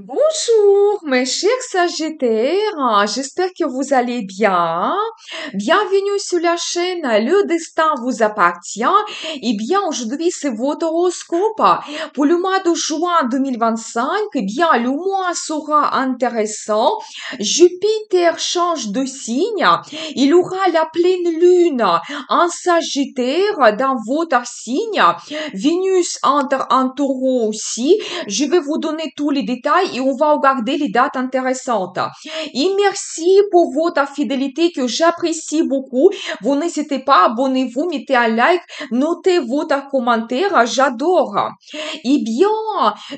Bonjour, mes chers Sagittaires, j'espère que vous allez bien. Bienvenue sur la chaîne Le Destin vous appartient. Eh bien, aujourd'hui, c'est votre horoscope pour le mois de juin 2025. Eh bien, le mois sera intéressant. Jupiter change de signe. Il aura la pleine lune en Sagittaire dans votre signe. Vénus entre en taureau aussi. Je vais vous donner tous les détails et on va regarder les dates intéressantes. Et merci pour votre fidélité que j'apprécie beaucoup. Vous n'hésitez pas, abonnez-vous, mettez un like, notez votre commentaire, j'adore. Eh bien,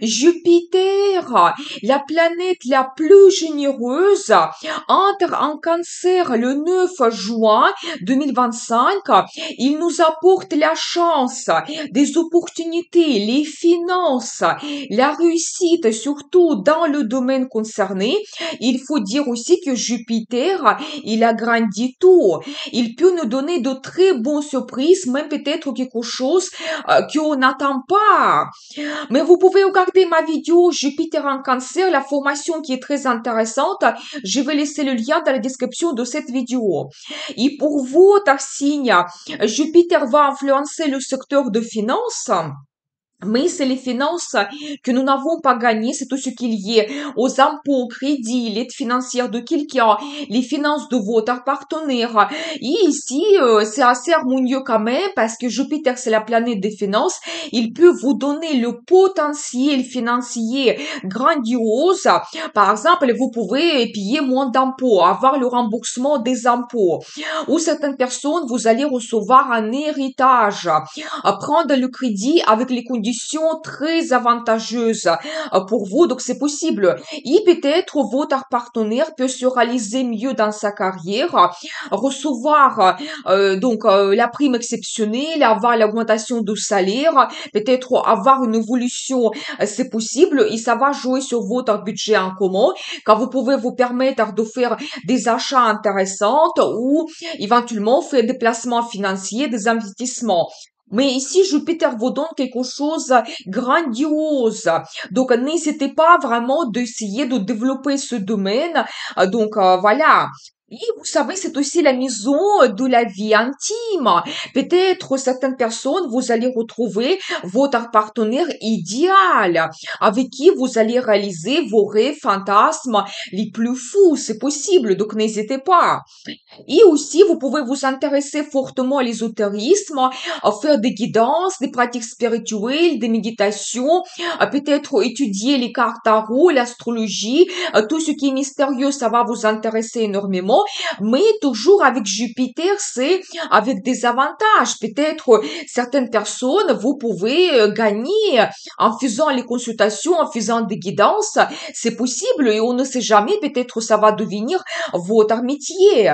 Jupiter, la planète la plus généreuse, entre en Cancer le 9 juin 2025. Il nous apporte la chance, des opportunités, les finances, la réussite, surtout dans le domaine concerné. Il faut dire aussi que Jupiter, il agrandit tout. Il peut nous donner de très bonnes surprises, même peut-être quelque chose qu'on n'attend pas. Mais vous pouvez regarder ma vidéo Jupiter en Cancer, la formation qui est très intéressante. Je vais laisser le lien dans la description de cette vidéo. Et pour votre signe, Jupiter va influencer le secteur de finance. Mais c'est les finances que nous n'avons pas gagnées, c'est tout ce qui est lié aux impôts, crédits, l'aide financière de quelqu'un, les finances de votre partenaire. Et ici, c'est assez harmonieux quand même parce que Jupiter, c'est la planète des finances. Il peut vous donner le potentiel financier grandiose. Par exemple, vous pouvez payer moins d'impôts, avoir le remboursement des impôts. Ou certaines personnes, vous allez recevoir un héritage, prendre le crédit avec les conditions très avantageuses pour vous, donc c'est possible. Et peut-être votre partenaire peut se réaliser mieux dans sa carrière, recevoir la prime exceptionnelle, avoir l'augmentation de salaire, peut-être avoir une évolution, c'est possible, et ça va jouer sur votre budget en commun, quand vous pouvez vous permettre de faire des achats intéressants ou éventuellement faire des placements financiers, des investissements. Mais ici, Jupiter vous donne quelque chose de grandiose. Donc, n'hésitez pas vraiment d'essayer de développer ce domaine. Voilà. Et vous savez, c'est aussi la maison de la vie intime. Peut-être certaines personnes, vous allez retrouver votre partenaire idéal avec qui vous allez réaliser vos rêves, fantasmes les plus fous. C'est possible, donc n'hésitez pas. Et aussi, vous pouvez vous intéresser fortement à l'ésotérisme, à faire des guidances, des pratiques spirituelles, des méditations, à peut-être étudier les cartes tarot, l'astrologie, tout ce qui est mystérieux, ça va vous intéresser énormément. Mais toujours avec Jupiter, c'est avec des avantages. Peut-être certaines personnes, vous pouvez gagner en faisant les consultations, en faisant des guidances. C'est possible et on ne sait jamais, peut-être ça va devenir votre métier.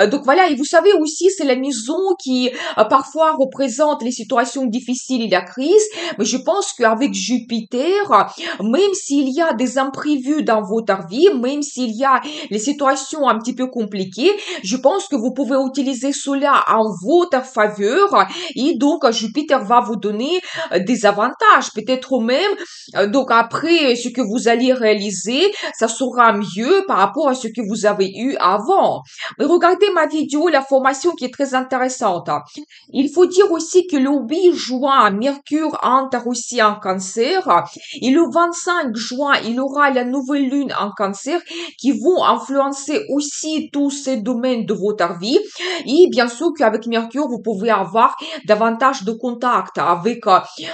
Donc voilà, et vous savez aussi, c'est la maison qui parfois représente les situations difficiles et la crise, mais je pense qu'avec Jupiter, même s'il y a des imprévus dans votre vie, même s'il y a les situations un petit peu compliquées, je pense que vous pouvez utiliser cela en votre faveur et donc Jupiter va vous donner des avantages, peut-être même, donc après ce que vous allez réaliser, ça sera mieux par rapport à ce que vous avez eu avant. Mais regardez ma vidéo, la formation qui est très intéressante. Il faut dire aussi que le 8 juin, Mercure entre aussi en Cancer et le 25 juin, il aura la nouvelle lune en Cancer qui vont influencer aussi tous ces domaines de votre vie. Et bien sûr qu'avec Mercure, vous pouvez avoir davantage de contacts avec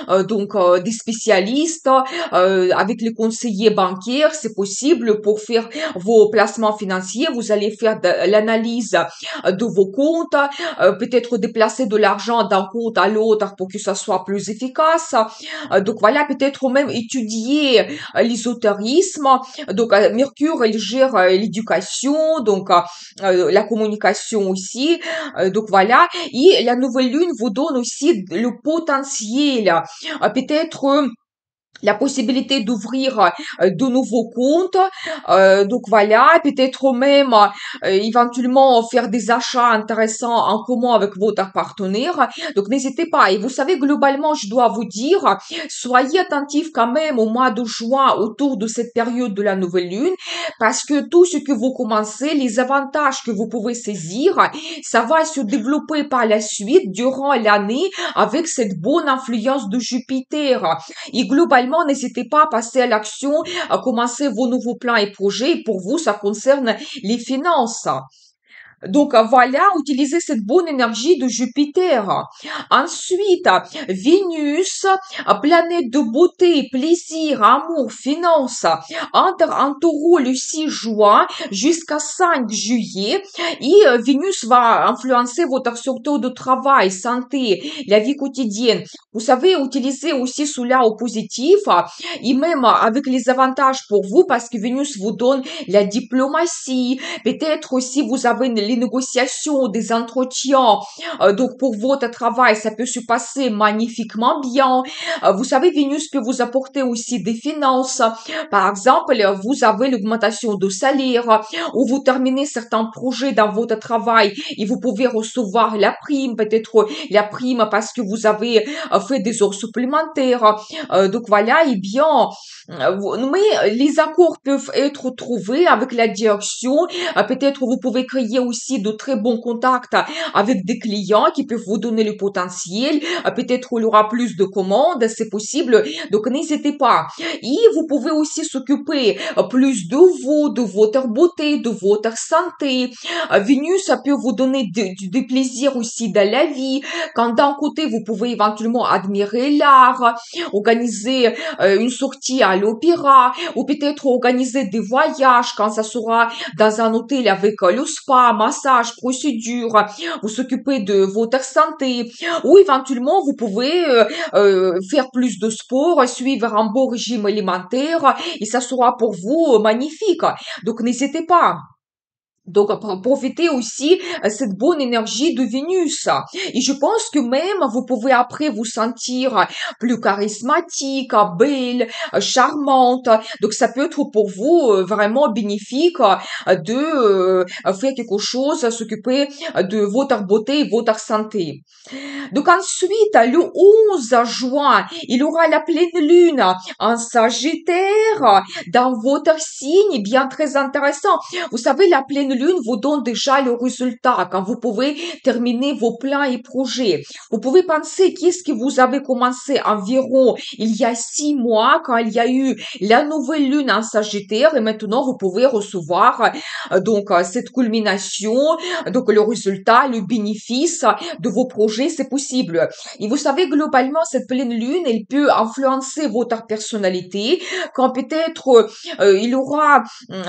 des spécialistes, avec les conseillers bancaires, c'est possible pour faire vos placements financiers. Vous allez faire de l'analyse de vos comptes, peut-être déplacer de l'argent d'un compte à l'autre pour que ça soit plus efficace. Donc voilà, peut-être même étudier l'ésotérisme. Donc Mercure, il gère l'éducation, la communication aussi. Donc voilà, et la nouvelle lune vous donne aussi le potentiel, peut-être la possibilité d'ouvrir de nouveaux comptes. Donc voilà, peut-être même éventuellement faire des achats intéressants en commun avec votre partenaire. Donc n'hésitez pas. Et vous savez, globalement, je dois vous dire, soyez attentifs quand même au mois de juin autour de cette période de la nouvelle lune, parce que tout ce que vous commencez, les avantages que vous pouvez saisir, ça va se développer par la suite durant l'année avec cette bonne influence de Jupiter. Et globalement, n'hésitez pas à passer à l'action, à commencer vos nouveaux plans et projets. Pour vous, ça concerne les finances. Donc voilà, utilisez cette bonne énergie de Jupiter. Ensuite, Vénus, planète de beauté, plaisir, amour, finance, entre en taureau le 6 juin jusqu'à 5 juillet. Et Vénus va influencer votre secteur de travail, santé, la vie quotidienne. Vous savez, utiliser aussi cela au positif et même avec les avantages pour vous parce que Vénus vous donne la diplomatie. Peut-être aussi vous avez les négociations, des entretiens. Donc pour votre travail, ça peut se passer magnifiquement bien. Vous savez, Vénus peut vous apporter aussi des finances. Par exemple, vous avez l'augmentation de salaire ou vous terminez certains projets dans votre travail et vous pouvez recevoir la prime, peut-être la prime parce que vous avez fait des heures supplémentaires. Donc voilà, et bien, mais les accords peuvent être trouvés avec la direction. Peut-être vous pouvez créer aussi de très bons contacts avec des clients qui peuvent vous donner le potentiel. Peut-être il y aura plus de commandes, c'est possible. Donc n'hésitez pas. Et vous pouvez aussi s'occuper plus de vous, de votre beauté, de votre santé. Vénus, ça peut vous donner du plaisir aussi dans la vie. Quand d'un côté, vous pouvez éventuellement admirer l'art, organiser une sortie à l'opéra, ou peut-être organiser des voyages quand ça sera dans un hôtel avec le spa, massage, procédure, vous s'occuper de votre santé, ou éventuellement vous pouvez faire plus de sport, suivre un bon régime alimentaire, et ça sera pour vous magnifique. Donc n'hésitez pas. Donc, profitez aussi cette bonne énergie de Vénus. Et je pense que même vous pouvez après vous sentir plus charismatique, belle, charmante. Donc, ça peut être pour vous vraiment bénéfique de faire quelque chose, s'occuper de votre beauté et votre santé. Donc ensuite, le 11 juin, il y aura la pleine lune en Sagittaire dans votre signe, bien très intéressant. Vous savez, la pleine lune vous donne déjà le résultat quand vous pouvez terminer vos plans et projets. Vous pouvez penser qu'est-ce que vous avez commencé environ il y a 6 mois quand il y a eu la nouvelle lune en Sagittaire et maintenant vous pouvez recevoir cette culmination, donc le résultat, le bénéfice de vos projets, c'est possible. Et vous savez, globalement, cette pleine lune, elle peut influencer votre personnalité, quand peut-être il y aura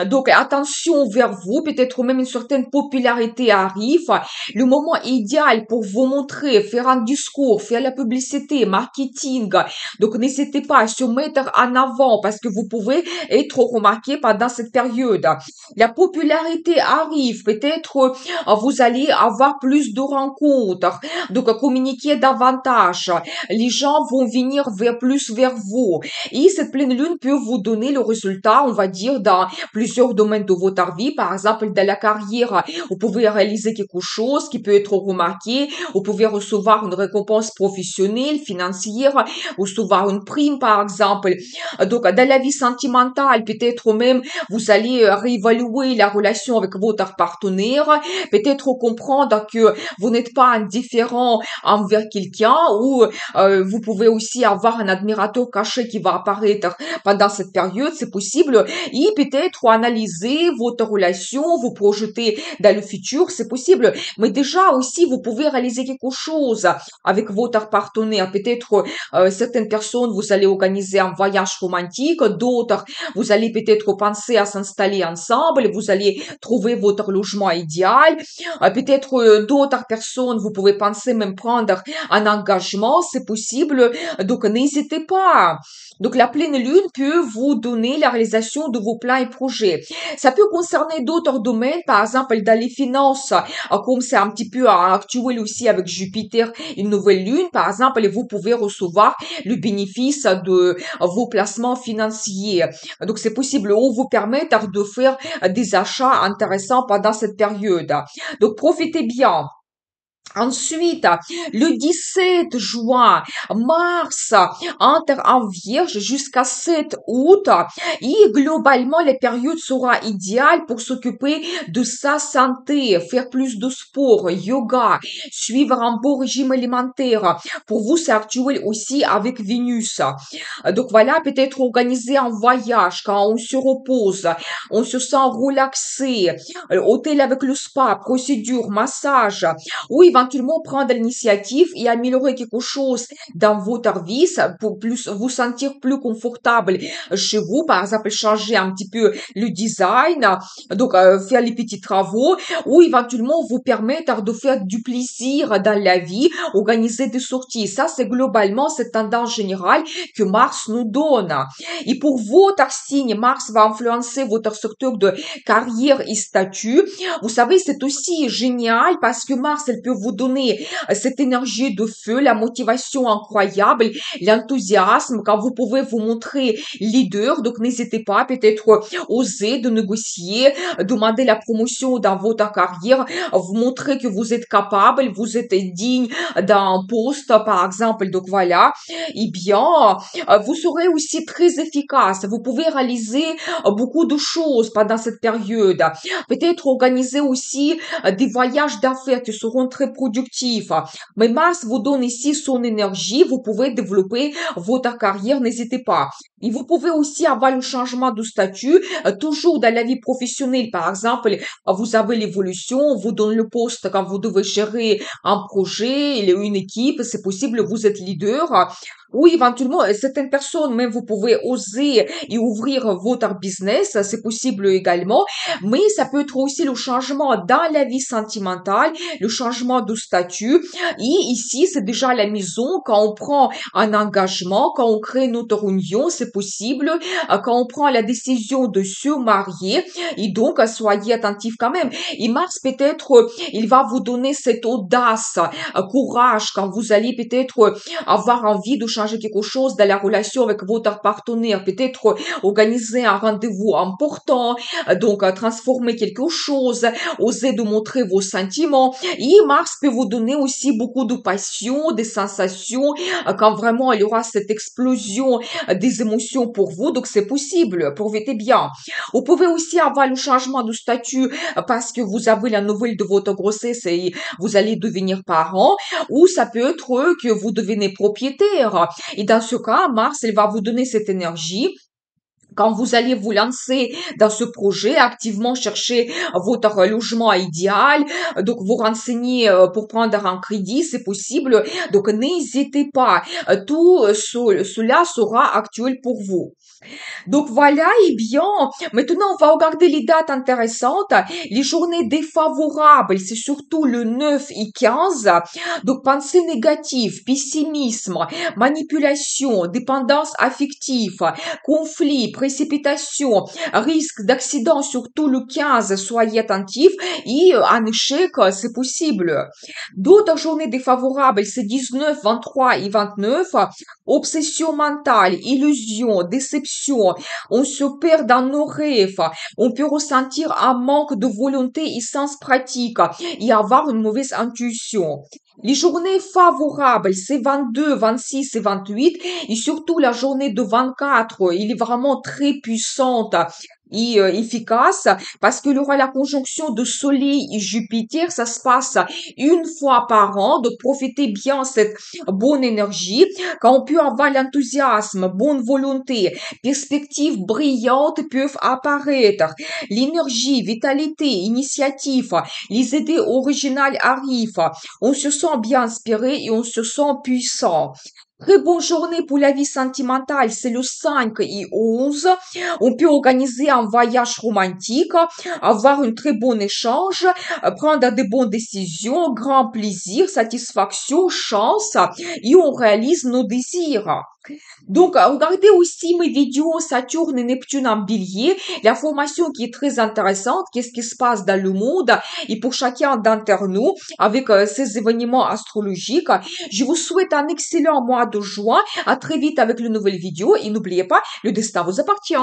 donc attention vers vous, peut-être même une certaine popularité arrive, le moment idéal pour vous montrer, faire un discours, faire la publicité, marketing. Donc n'hésitez pas à se mettre en avant parce que vous pouvez être remarqué pendant cette période. La popularité arrive, peut-être vous allez avoir plus de rencontres, donc communiquer davantage. Les gens vont venir plus vers vous. Et cette pleine lune peut vous donner le résultat, on va dire, dans plusieurs domaines de votre vie. Par exemple, dans la carrière, vous pouvez réaliser quelque chose qui peut être remarqué. Vous pouvez recevoir une récompense professionnelle, financière, recevoir une prime, par exemple. Donc, dans la vie sentimentale, peut-être même, vous allez réévaluer la relation avec votre partenaire, peut-être comprendre que vous n'êtes pas indifférent envers quelqu'un ou vous pouvez aussi avoir un admirateur caché qui va apparaître pendant cette période, c'est possible, et peut-être analyser votre relation, vous projeter dans le futur, c'est possible, mais déjà aussi vous pouvez réaliser quelque chose avec votre partenaire, peut-être certaines personnes vous allez organiser un voyage romantique, d'autres vous allez peut-être penser à s'installer ensemble, vous allez trouver votre logement idéal, peut-être d'autres personnes vous pouvez penser même prendre un engagement, c'est possible, donc n'hésitez pas. Donc la pleine lune peut vous donner la réalisation de vos plans et projets. Ça peut concerner d'autres domaines domaine, par exemple dans les finances, comme c'est un petit peu actuel aussi avec Jupiter, une nouvelle lune, par exemple, vous pouvez recevoir le bénéfice de vos placements financiers. Donc, c'est possible ou vous permettre de faire des achats intéressants pendant cette période. Donc, profitez bien. Ensuite, le 17 juin, Mars entre en Vierge jusqu'à 7 août et globalement, la période sera idéale pour s'occuper de sa santé, faire plus de sport, yoga, suivre un bon régime alimentaire. Pour vous, c'est actuel aussi avec Vénus. Donc voilà, peut-être organiser un voyage quand on se repose, on se sent relaxé, hôtel avec le spa, procédure, massage, ou éventuellement prendre l'initiative et améliorer quelque chose dans votre vie pour plus vous sentir plus confortable chez vous, par exemple changer un petit peu le design, donc faire les petits travaux, ou éventuellement vous permettre de faire du plaisir dans la vie, organiser des sorties. Ça, c'est globalement cette tendance générale que Mars nous donne. Et pour votre signe, Mars va influencer votre secteur de carrière et statut. Vous savez, c'est aussi génial parce que Mars, elle peut vous donner cette énergie de feu, la motivation incroyable, l'enthousiasme, quand vous pouvez vous montrer leader. Donc, n'hésitez pas, peut-être oser de négocier, demander la promotion dans votre carrière, vous montrer que vous êtes capable, vous êtes digne d'un poste, par exemple. Donc, voilà. Eh bien, vous serez aussi très efficace. Vous pouvez réaliser beaucoup de choses pendant cette période. Peut-être organiser aussi des voyages d'affaires qui seront très productifs. Mais Mars vous donne ici son énergie. Vous pouvez développer votre carrière, n'hésitez pas. Et vous pouvez aussi avoir le changement de statut, toujours dans la vie professionnelle. Par exemple, vous avez l'évolution, on vous donne le poste quand vous devez gérer un projet, une équipe, c'est possible, vous êtes leader. Ou éventuellement, certaines personnes, même vous pouvez oser et ouvrir votre business, c'est possible également, mais ça peut être aussi le changement dans la vie sentimentale, le changement de statut. Et ici, c'est déjà la maison, quand on prend un engagement, quand on crée notre union, c'est possible, quand on prend la décision de se marier, et donc, soyez attentifs quand même. Et Mars, peut-être, il va vous donner cette audace, courage, quand vous allez peut-être avoir envie de changer quelque chose dans la relation avec votre partenaire, peut-être organiser un rendez-vous important, donc transformer quelque chose, oser de montrer vos sentiments. Et Mars peut vous donner aussi beaucoup de passion, des sensations, quand vraiment il y aura cette explosion des émotions pour vous, donc c'est possible, profitez bien. Vous pouvez aussi avoir le changement de statut parce que vous avez la nouvelle de votre grossesse et vous allez devenir parent, ou ça peut être que vous devenez propriétaire. Et dans ce cas, Mars, il va vous donner cette énergie. Quand vous allez vous lancer dans ce projet, activement chercher votre logement idéal, donc vous renseigner pour prendre un crédit, c'est possible. Donc n'hésitez pas, tout cela sera actuel pour vous. Donc voilà, eh bien, maintenant on va regarder les dates intéressantes. Les journées défavorables, c'est surtout le 9 et 15. Donc pensée négative, pessimisme, manipulation, dépendance affective, conflit, précipitation, risque d'accident, surtout le 15. Soyez attentifs et un échec, c'est possible. D'autres journées défavorables, c'est 19, 23 et 29. Obsession mentale, illusion, déception, on se perd dans nos rêves, on peut ressentir un manque de volonté et sens pratique et avoir une mauvaise intuition. Les journées favorables, c'est 22, 26 et 28, et surtout la journée de 24, il est vraiment très puissante et efficace parce qu'il y aura la conjonction de Soleil et Jupiter, ça se passe une fois par an, donc profitez bien cette bonne énergie, quand on peut avoir l'enthousiasme, bonne volonté, perspectives brillantes peuvent apparaître, l'énergie, vitalité, initiative, les idées originales arrivent, on se sent bien inspiré et on se sent puissant. Très bonne journée pour la vie sentimentale, c'est le 5 et 11. On peut organiser un voyage romantique, avoir un très bon échange, prendre de bonnes décisions, grand plaisir, satisfaction, chance, et on réalise nos désirs. Donc, regardez aussi mes vidéos Saturne et Neptune en bélier, l'information qui est très intéressante, qu'est-ce qui se passe dans le monde et pour chacun d'entre nous avec ces événements astrologiques. Je vous souhaite un excellent mois de juin. À très vite avec une nouvelle vidéo et n'oubliez pas, le destin vous appartient.